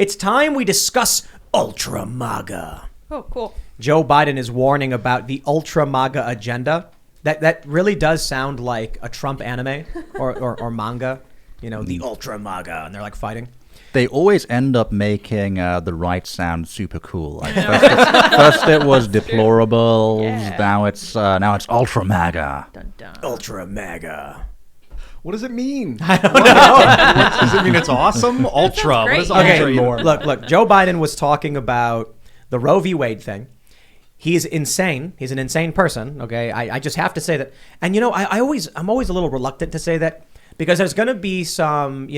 It's time we discuss Ultra Maga. Oh, cool. Joe Biden is warning about the Ultra Maga agenda. That really does sound like a Trump anime or manga. The Ultra Maga, and they're like fighting. They always end up making the right sound super cool. Like first it was deplorables, now it's Ultra Maga. Dun, dun. Ultra Maga. What does it mean? I don't know. Does it mean it's awesome? Ultra. What is ultra? Okay, More? look. Joe Biden was talking about the Roe v. Wade thing. He's insane. He's an insane person. Okay, I just have to say that. And I'm always a little reluctant to say that because there's going to be some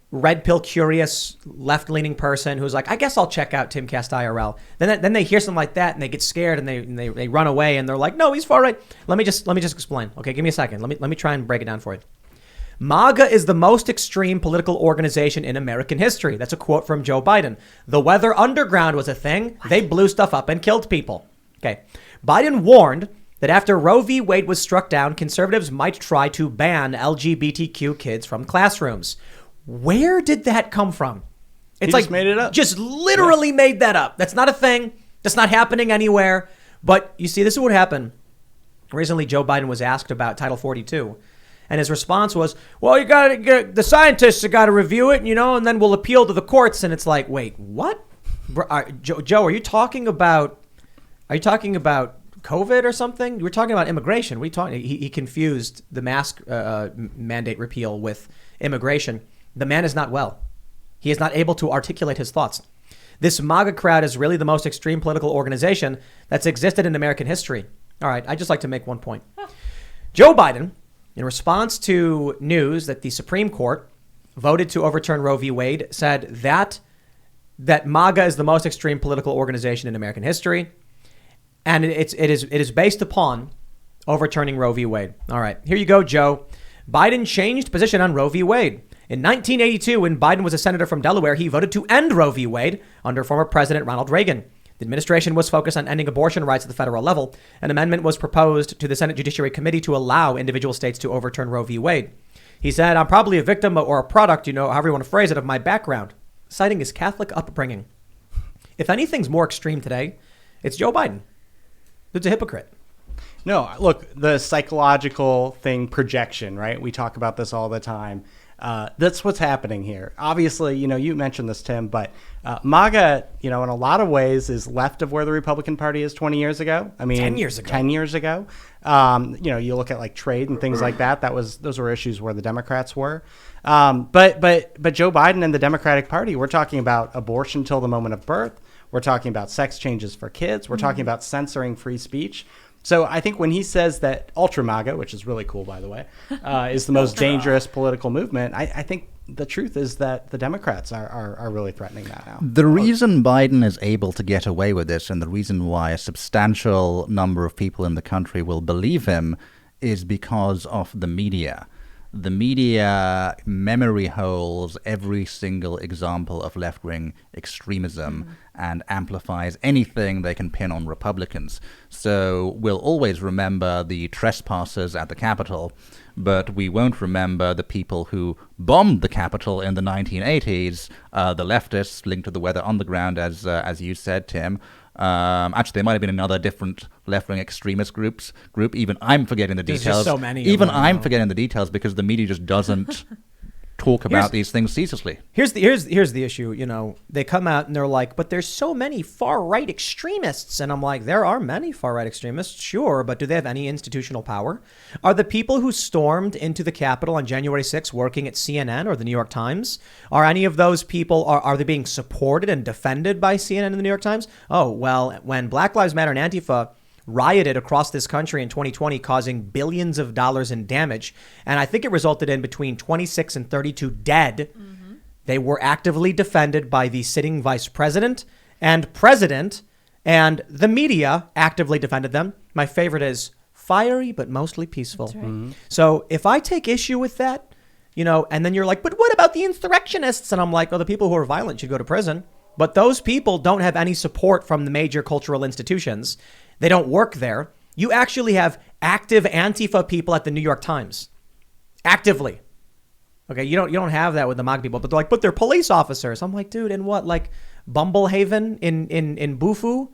red pill curious left-leaning person who's like, I guess I'll check out Timcast IRL. Then they hear something like that and they get scared and they run away and they're like, no, he's far right. Let me just explain. Okay, give me a second. Let me try and break it down for you. MAGA is the most extreme political organization in American history. That's a quote from Joe Biden. The Weather Underground was a thing. They blew stuff up and killed people. Okay. Biden warned that after Roe v. Wade was struck down, conservatives might try to ban LGBTQ kids from classrooms. Where did that come from? It's like made it up. Just literally made that up. That's not a thing. That's not happening anywhere. But you see, this is what happened. Recently, Joe Biden was asked about Title 42. And his response was, well, the scientists have got to review it, and then we'll appeal to the courts. And it's like, wait, what? Joe, are you talking about COVID or something? We're talking about immigration. He confused the mask mandate repeal with immigration. The man is not well. He is not able to articulate his thoughts. This MAGA crowd is really the most extreme political organization that's existed in American history. All right, I'd just like to make one point. Joe Biden, in response to news that the Supreme Court voted to overturn Roe v. Wade, said that MAGA is the most extreme political organization in American history, and it is based upon overturning Roe v. Wade. All right, here you go, Joe. Biden changed position on Roe v. Wade. In 1982, when Biden was a senator from Delaware, he voted to end Roe v. Wade under former President Ronald Reagan. The administration was focused on ending abortion rights at the federal level. An amendment was proposed to the Senate Judiciary Committee to allow individual states to overturn Roe v. Wade. He said, I'm probably a victim or a product, however you want to phrase it, of my background, citing his Catholic upbringing. If anything's more extreme today, it's Joe Biden. It's a hypocrite. No, look, the psychological thing, projection, right? We talk about this all the time. That's what's happening here. Obviously, you mentioned this, Tim, but MAGA, in a lot of ways is left of where the Republican Party is 20 years ago. I mean, 10 years ago. 10 years ago. You look at like trade and things like that. Those were issues where the Democrats were. But Joe Biden and the Democratic Party, we're talking about abortion till the moment of birth. We're talking about sex changes for kids. We're talking about censoring free speech. So I think when he says that Ultra Maga, which is really cool, by the way, is the most dangerous political movement, I think the truth is that the Democrats are really threatening that now. The reason Biden is able to get away with this and the reason why a substantial number of people in the country will believe him is because of the media. The media memory holes every single example of left-wing extremism and amplifies anything they can pin on Republicans. So we'll always remember the trespassers at the Capitol, but we won't remember the people who bombed the Capitol in the 1980s, the leftists linked to the Weather Underground, as you said, Tim. Actually, there might have been another different left-wing extremist group. Even I'm forgetting the details. There's just so many. Even I'm forgetting the details because the media just doesn't talk about these things ceaselessly. Here's the issue. They come out and they're like, but there's so many far-right extremists. And I'm like, there are many far-right extremists, sure, but do they have any institutional power? Are the people who stormed into the Capitol on January 6th working at CNN or the New York Times? Are any of those people, are they being supported and defended by CNN and the New York Times? Oh, well, when Black Lives Matter and Antifa rioted across this country in 2020, causing billions of dollars in damage. And I think it resulted in between 26 and 32 dead. Mm-hmm. They were actively defended by the sitting vice president, and the media actively defended them. My favorite is fiery, but mostly peaceful. That's right. Mm-hmm. So if I take issue with that, and then you're like, but what about the insurrectionists? And I'm like, well, the people who are violent should go to prison. But those people don't have any support from the major cultural institutions. They don't work there. You actually have active Antifa people at the New York Times. Actively. Okay, you don't have that with the MAGA people, but they're like, but they're police officers. I'm like, dude, in what, like Bumblehaven in Bufu?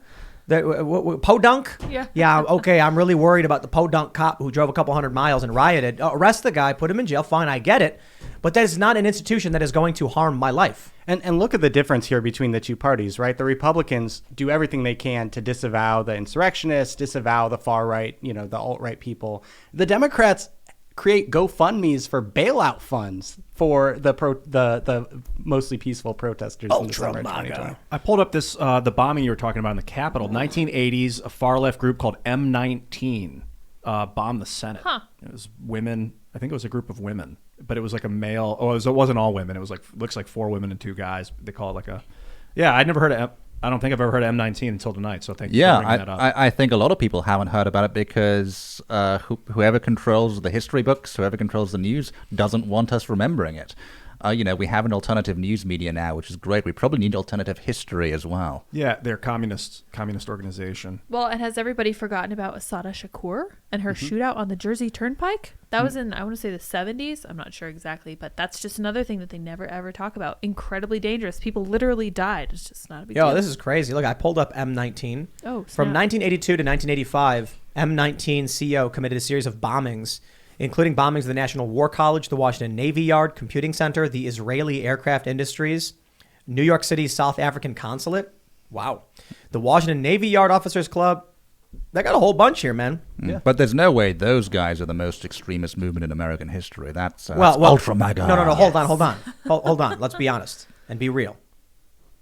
Podunk? Yeah. Yeah, okay, I'm really worried about the Podunk cop who drove a couple hundred miles and rioted. Arrest the guy, put him in jail, fine, I get it. But that is not an institution that is going to harm my life. And look at the difference here between the two parties, right? The Republicans do everything they can to disavow the insurrectionists, disavow the far right, the alt-right people. The Democrats create GoFundMes for bailout funds for the mostly peaceful protesters in December 2020. I pulled up this the bombing you were talking about in the Capitol. 1980s, a far left group called M19 bombed the Senate. Huh. It was women. I think it was a group of women, but it was like a male. Oh, it wasn't all women. It was looks like 4 women and 2 guys. They call it like a. Yeah, I'd never heard of. I don't think I've ever heard of M19 until tonight. So thank you for bringing that up. I think a lot of people haven't heard about it because whoever controls the history books, whoever controls the news, doesn't want us remembering it. We have an alternative news media now, which is great. We probably need alternative history as well. Yeah, they're communist organization. Well, and has everybody forgotten about Asada Shakur and her shootout on the Jersey Turnpike? That was in, I want to say, the 70s. I'm not sure exactly, but that's just another thing that they never ever talk about. Incredibly dangerous. People literally died. It's just not a big deal. Yo, this is crazy. Look, I pulled up M19. Oh, snap. From 1982 to 1985, M19 CO committed a series of bombings, including bombings of the National War College, the Washington Navy Yard, Computing Center, the Israeli Aircraft Industries, New York City's South African Consulate. Wow. The Washington Navy Yard Officers Club. They got a whole bunch here, man. Yeah. But there's no way those guys are the most extremist movement in American history. That's Ultra Maga. No. Hold on. Let's be honest and be real.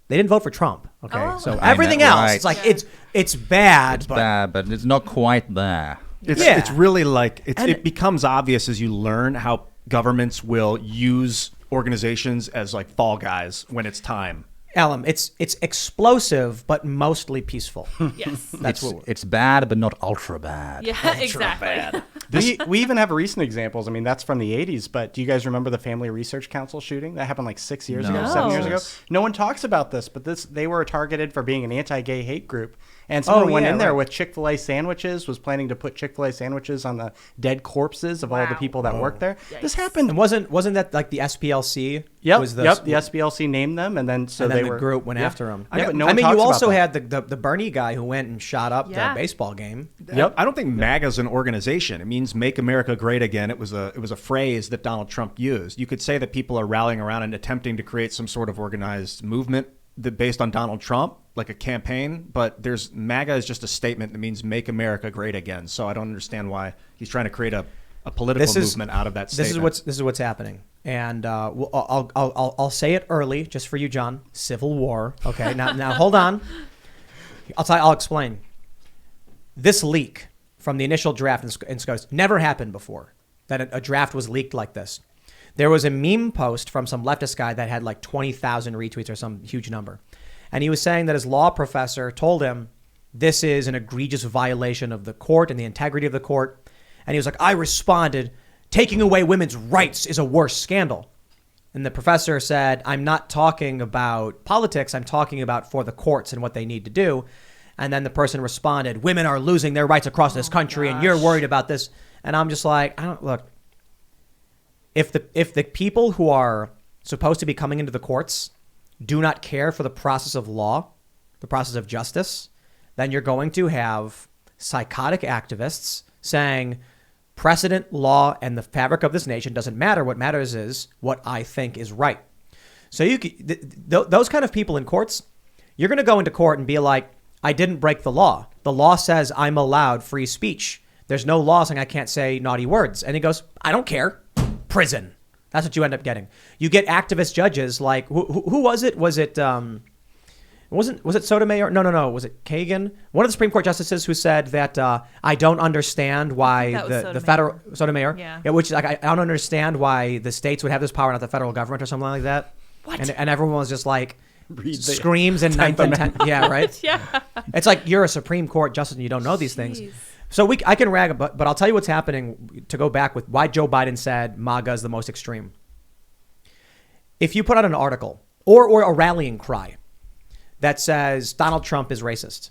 They didn't vote for Trump. Okay. Oh. So everything else, right. It's like, it's bad. It's bad, but it's not quite there. It's really like it becomes obvious as you learn how governments will use organizations as like fall guys when it's time. Allum, it's explosive, but mostly peaceful. Yes. It's bad, but not ultra bad. Yeah, exactly. We even have recent examples. I mean, that's from the 80s, but do you guys remember the Family Research Council shooting? That happened like 6 years ago, 7 years ago. No one talks about this, but they were targeted for being an anti-gay hate group. And someone went in there with Chick-fil-A sandwiches, was planning to put Chick-fil-A sandwiches on the dead corpses of all the people that worked there. Yikes. This happened. And wasn't that like the SPLC? Yep, Was the SPLC named them, and then the group went after them. Yeah, but no I one mean, talks you also about had the Bernie guy who went and shot up the baseball game. Yep. I don't think MAGA is an organization. It means "Make America Great Again." It was a phrase that Donald Trump used. You could say that people are rallying around and attempting to create some sort of organized movement based on Donald Trump, like a campaign. But MAGA is just a statement that means "Make America Great Again." So I don't understand why he's trying to create a political movement out of that statement. This is what's happening. And I'll say it early, just for you, John. Civil war. Okay, now hold on. I'll explain. This leak from the initial draft in SCOTUS never happened before. That a draft was leaked like this. There was a meme post from some leftist guy that had like 20,000 retweets or some huge number, and he was saying that his law professor told him this is an egregious violation of the court and the integrity of the court. And he was like, I responded, taking away women's rights is a worse scandal. And the professor said, I'm not talking about politics. I'm talking about for the courts and what they need to do. And then the person responded, women are losing their rights across this country and you're worried about this. And I'm just like, look, if the people who are supposed to be coming into the courts do not care for the process of law, the process of justice, then you're going to have psychotic activists saying, precedent, law, and the fabric of this nation doesn't matter. What matters is what I think is right. So those kind of people in courts, you're going to go into court and be like, I didn't break the law. The law says I'm allowed free speech. There's no law saying I can't say naughty words. And he goes, I don't care. Prison. That's what you end up getting. You get activist judges like, who was it? Was it Sotomayor? No. Was it Kagan? One of the Supreme Court justices who said that I don't understand why the federal Sotomayor, which is like I don't understand why the states would have this power, not the federal government or something like that. What? And everyone was just like screams in 9th and 10th. Yeah, right. Yeah. It's like you're a Supreme Court justice and you don't know these things. So I can rag, but I'll tell you what's happening to go back with why Joe Biden said MAGA is the most extreme. If you put out an article or a rallying cry that says Donald Trump is racist,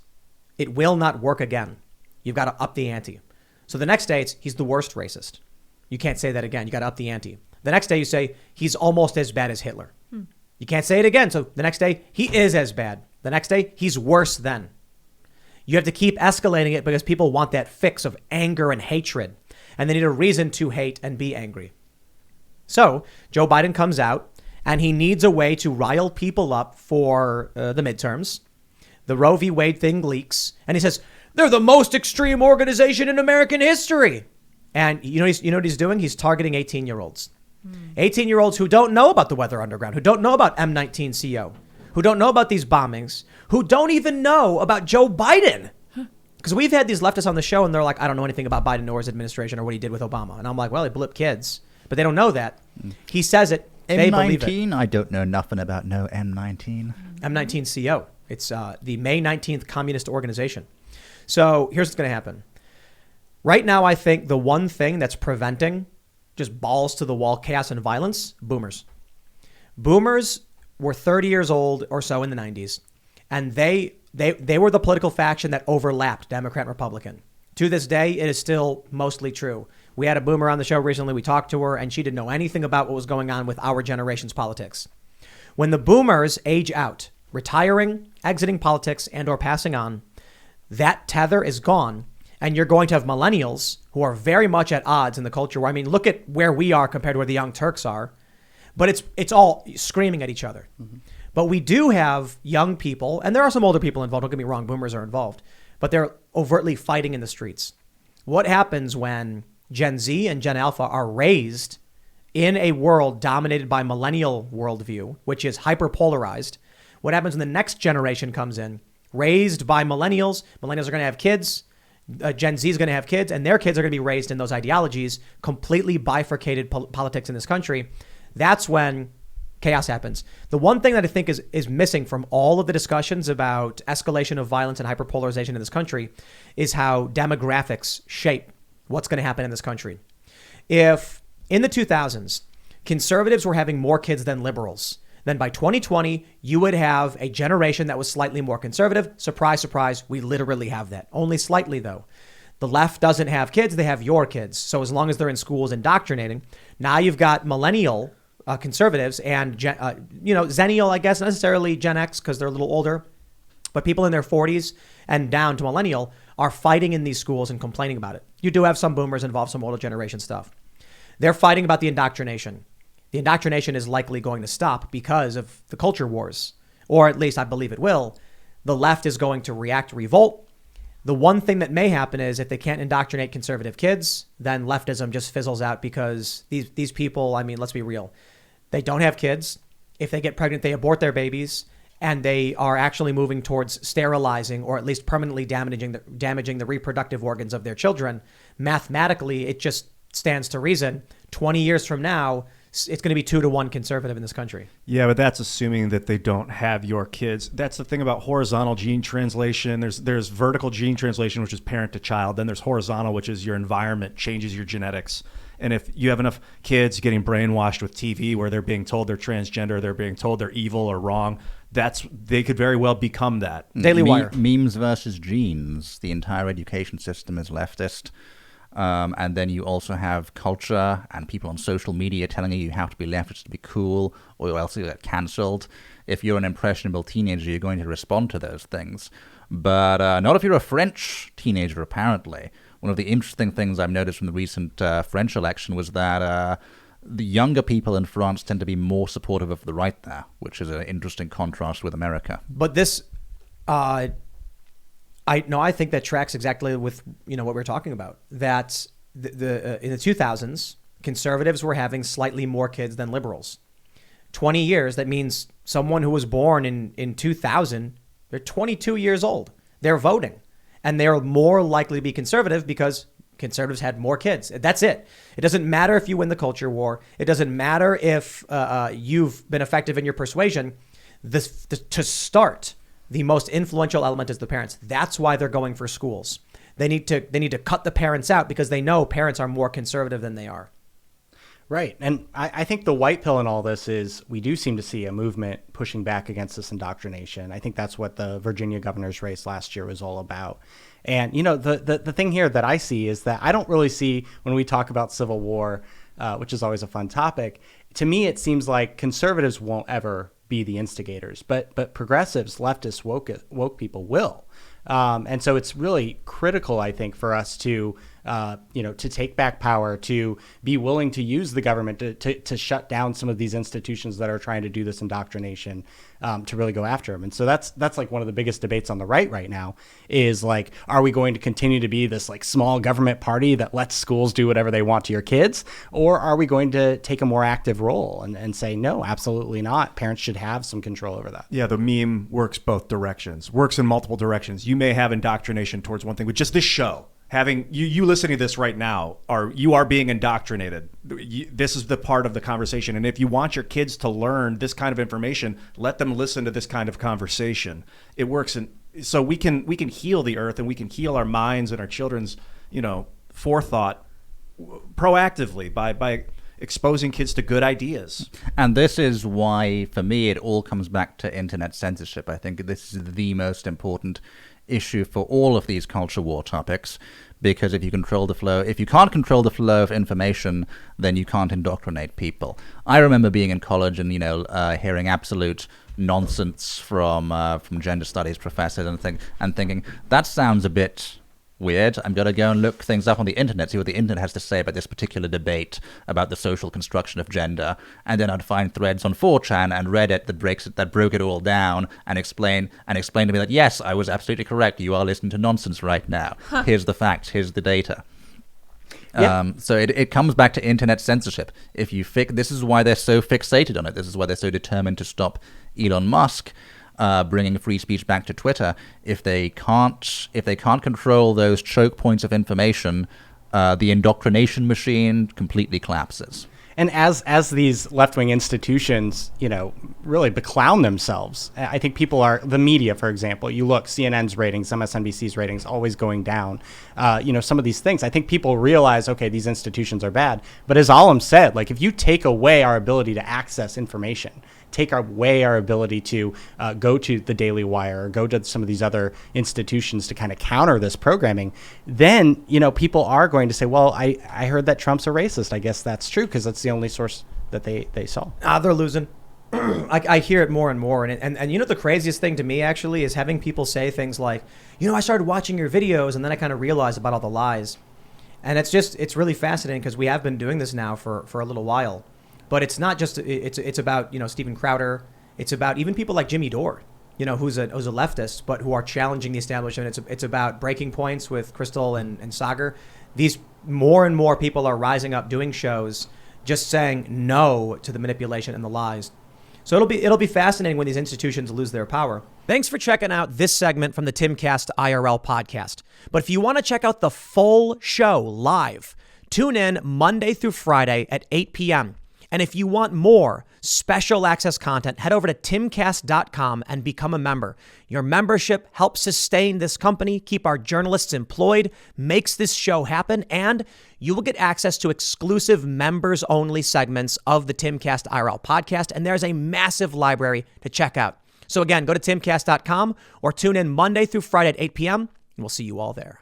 it will not work again. You've got to up the ante. So the next day, he's the worst racist. You can't say that again. You got to up the ante. The next day you say he's almost as bad as Hitler. You can't say it again. So the next day he is as bad. The next day he's worse than. You have to keep escalating it because people want that fix of anger and hatred. And they need a reason to hate and be angry. So Joe Biden comes out and he needs a way to rile people up for the midterms. The Roe v. Wade thing leaks. And he says, they're the most extreme organization in American history. And you know what he's doing? He's targeting 18-year-olds. 18-year-olds who don't know about the Weather Underground, who don't know about M19CO, who don't know about these bombings, who don't even know about Joe Biden. Because we've had these leftists on the show and they're like, I don't know anything about Biden or his administration or what he did with Obama. And I'm like, well, he blew up kids. But they don't know that. He says it. They believe it. M19? I don't know nothing about no M19. M19CO. It's the May 19th Communist Organization. So here's what's going to happen. Right now, I think the one thing that's preventing just balls to the wall chaos and violence, boomers. Boomers were 30 years old or so in the 90s, and they were the political faction that overlapped Democrat and Republican. To this day, it is still mostly true. We had a boomer on the show recently. We talked to her, and she didn't know anything about what was going on with our generation's politics. When the boomers age out, retiring, exiting politics, and or passing on, that tether is gone. And you're going to have millennials who are very much at odds in the culture war. I mean, look at where we are compared to where the Young Turks are. But it's all screaming at each other. Mm-hmm. But we do have young people, and there are some older people involved. Don't get me wrong, boomers are involved. But they're overtly fighting in the streets. What happens when Gen Z and Gen Alpha are raised in a world dominated by millennial worldview, which is hyperpolarized? What happens when the next generation comes in, raised by millennials? Millennials are going to have kids. Gen Z is going to have kids, and their kids are going to be raised in those ideologies, completely bifurcated politics in this country. That's when chaos happens. The one thing that I think is missing from all of the discussions about escalation of violence and hyperpolarization in this country is how demographics shape what's going to happen in this country. If in the 2000s, conservatives were having more kids than liberals, then by 2020, you would have a generation that was slightly more conservative. Surprise, surprise, we literally have that. Only slightly, though. The left doesn't have kids, they have your kids. So as long as they're in schools indoctrinating, now you've got millennial conservatives and, Zennial, I guess, not necessarily Gen X because they're a little older, but people in their 40s and down to millennial are fighting in these schools and complaining about it. You do have some boomers involved, some older generation stuff. They're fighting about the indoctrination. The indoctrination is likely going to stop because of the culture wars, or at least I believe it will. The left is going to revolt. The one thing that may happen is if they can't indoctrinate conservative kids, then leftism just fizzles out because these people, I mean, let's be real. They don't have kids. If they get pregnant, they abort their babies, and they are actually moving towards sterilizing or at least permanently damaging the reproductive organs of their children. Mathematically, it just stands to reason. 20 years from now, it's going to be 2-1 conservative in this country. Yeah, but that's assuming that they don't have your kids. That's the thing about horizontal gene translation. There's vertical gene translation, which is parent to child. Then there's horizontal, which is your environment changes your genetics. And if you have enough kids getting brainwashed with TV where they're being told they're transgender, they're being told they're evil or wrong, they could very well become that. Daily Wire. Memes versus genes. The entire education system is leftist. And then you also have culture and people on social media telling you have to be leftist to be cool or else you get cancelled. If you're an impressionable teenager, you're going to respond to those things. But not if you're a French teenager, apparently. One of the interesting things I've noticed from the recent French election was that the younger people in France tend to be more supportive of the right there, which is an interesting contrast with America. But this... I think that tracks exactly with what we're talking about. That in the 2000s, conservatives were having slightly more kids than liberals. 20 years, that means someone who was born in 2000, they're 22 years old. They're voting, and they're more likely to be conservative because conservatives had more kids. That's it. It doesn't matter if you win the culture war. It doesn't matter if you've been effective in your persuasion. To start. The most influential element is the parents. That's why they're going for schools. They need to cut the parents out because they know parents are more conservative than they are. Right. And I think the white pill in all this is we do seem to see a movement pushing back against this indoctrination. I think that's what the Virginia governor's race last year was all about. And, the thing here that I see is that I don't really see when we talk about civil war which is always a fun topic. To me, it seems like conservatives won't ever be the instigators, but progressives, leftists, woke people will. And so it's really critical, I think, for us to, to take back power, to be willing to use the government to shut down some of these institutions that are trying to do this indoctrination, to really go after them. And so that's like one of the biggest debates on the right now is like, are we going to continue to be this like small government party that lets schools do whatever they want to your kids? Or are we going to take a more active role and say, no, absolutely not. Parents should have some control over that. Yeah, the meme works both directions, works in multiple directions. You may have indoctrination towards one thing, with just this show. Having you listening to this right now, you are being indoctrinated. This is the part of the conversation. And if you want your kids to learn this kind of information, let them listen to this kind of conversation. It works. And so we can heal the earth, and we can heal our minds and our children's, forethought proactively by exposing kids to good ideas. And this is why, for me, it all comes back to internet censorship. I think this is the most important issue for all of these culture war topics, because if you can't control the flow of information, then you can't indoctrinate people. I remember being in college and hearing absolute nonsense from gender studies professors and thinking that sounds a bit weird. I'm going to go and look things up on the internet, see what the internet has to say about this particular debate about the social construction of gender. And then I'd find threads on 4chan and Reddit that broke it all down and explain to me that, yes, I was absolutely correct. You are listening to nonsense right now. Here's the facts. Here's the data. Yeah. So it comes back to internet censorship. This is why they're so fixated on it. This is why they're so determined to stop Elon Musk bringing free speech back to Twitter. If they can't control those choke points of information, the indoctrination machine completely collapses. And as these left-wing institutions, really beclown themselves, I think the media, for example, you look, CNN's ratings, MSNBC's ratings, always going down. Some of these things, I think people realize, okay, these institutions are bad. But as Allum said, like if you take away our ability to access information, take away our ability to go to the Daily Wire or go to some of these other institutions to kind of counter this programming, then, people are going to say, well, I heard that Trump's a racist. I guess that's true because that's the only source that they saw. They're losing. I hear it more and more. And the craziest thing to me actually is having people say things like, I started watching your videos and then I kind of realized about all the lies. And it's really fascinating because we have been doing this now for a little while. But it's not just, it's about, Steven Crowder. It's about even people like Jimmy Dore, who's a leftist, but who are challenging the establishment. It's about breaking points with Crystal and Sagar. These more and more people are rising up doing shows, just saying no to the manipulation and the lies. So it'll be fascinating when these institutions lose their power. Thanks for checking out this segment from the Timcast IRL podcast. But if you want to check out the full show live, tune in Monday through Friday at 8 p.m. And if you want more special access content, head over to timcast.com and become a member. Your membership helps sustain this company, keep our journalists employed, makes this show happen, and you will get access to exclusive members-only segments of the Timcast IRL podcast, and there's a massive library to check out. So again, go to timcast.com or tune in Monday through Friday at 8 p.m., and we'll see you all there.